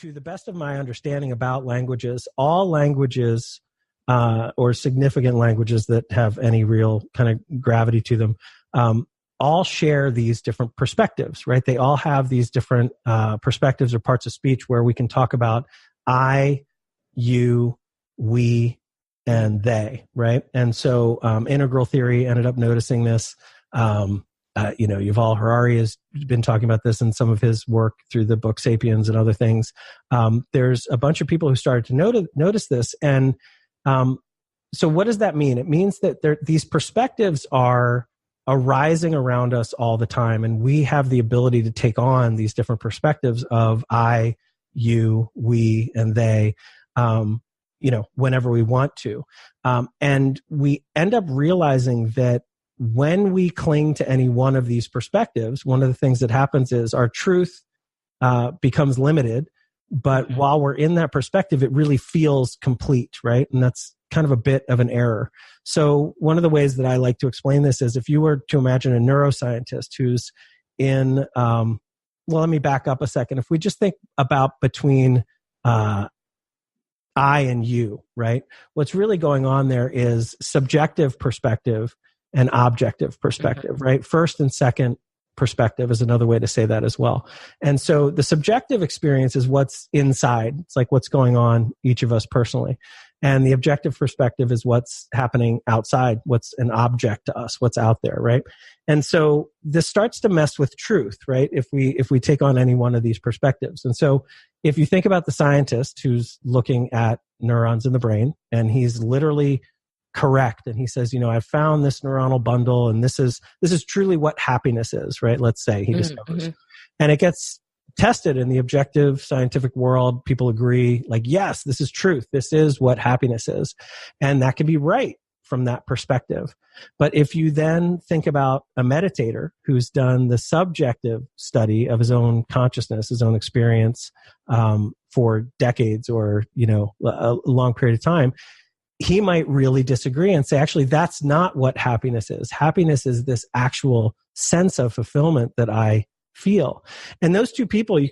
to the best of my understanding about languages, all languages or significant languages that have any real kind of gravity to them, all share these different perspectives, right? They all have these different perspectives or parts of speech where we can talk about I, you, we, and they, right? And so integral theory ended up noticing this. Yuval Harari has been talking about this in some of his work through the book Sapiens and other things. There's a bunch of people who started to notice this. And so what does that mean? It means that these perspectives are arising around us all the time. And we have the ability to take on these different perspectives of I, you, we, and they, whenever we want to. And we end up realizing that when we cling to any one of these perspectives, one of the things that happens is our truth becomes limited. But while we're in that perspective, it really feels complete, right? And that's kind of a bit of an error. So one of the ways that I like to explain this is if you were to imagine a neuroscientist who's in, let me back up a second. If we just think about between I and you, right? What's really going on there is subjective perspective and objective perspective, right? First and second perspective is another way to say that as well. And so the subjective experience is what's inside. It's like what's going on each of us personally. And the objective perspective is what's happening outside, what's an object to us, what's out there, right? And so this starts to mess with truth, right? If we take on any one of these perspectives. And so if you think about the scientist who's looking at neurons in the brain, and he's literally correct, and he says, I've found this neuronal bundle, and this is truly what happiness is, right? Let's say he discovers. And it gets tested in the objective scientific world. People agree, like, yes, this is truth. This is what happiness is. And that can be right from that perspective. But if you then think about a meditator who's done the subjective study of his own consciousness, his own experience for decades or, a long period of time, he might really disagree and say, actually, that's not what happiness is. Happiness is this actual sense of fulfillment that I feel. And those two people, they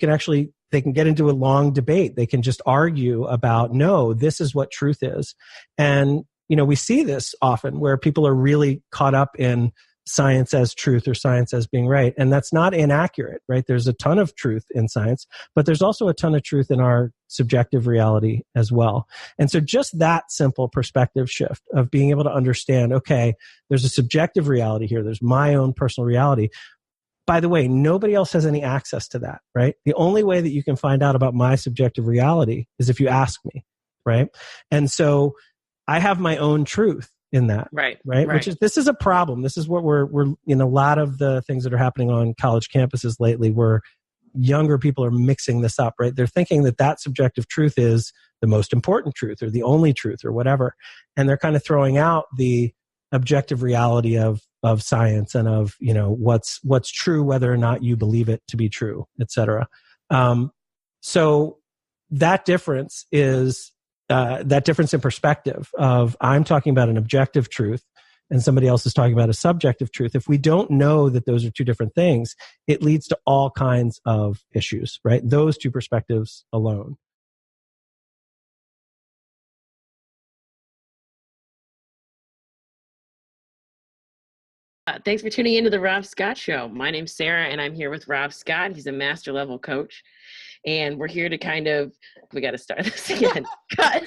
can get into a long debate. They can just argue about, no, this is what truth is. And, we see this often where people are really caught up in science as truth or science as being right. And that's not inaccurate, right? There's a ton of truth in science, but there's also a ton of truth in our subjective reality as well. And so just that simple perspective shift of being able to understand, okay, there's a subjective reality here. There's my own personal reality. By the way, nobody else has any access to that, right? The only way that you can find out about my subjective reality is if you ask me, right? And so I have my own truth in that, right? This is a problem. This is what we're in a lot of the things that are happening on college campuses lately, where younger people are mixing this up, right? They're thinking that subjective truth is the most important truth or the only truth or whatever. And they're kind of throwing out the objective reality of science and of, what's true, whether or not you believe it to be true, et cetera. So that difference is that difference in perspective of I'm talking about an objective truth and somebody else is talking about a subjective truth. If we don't know that those are two different things, it leads to all kinds of issues, right? Those two perspectives alone. Thanks for tuning into the Rob Scott Show. My name's Sarah, and I'm here with Rob Scott. He's a master level coach. And we're here to we got to start this again. Cut.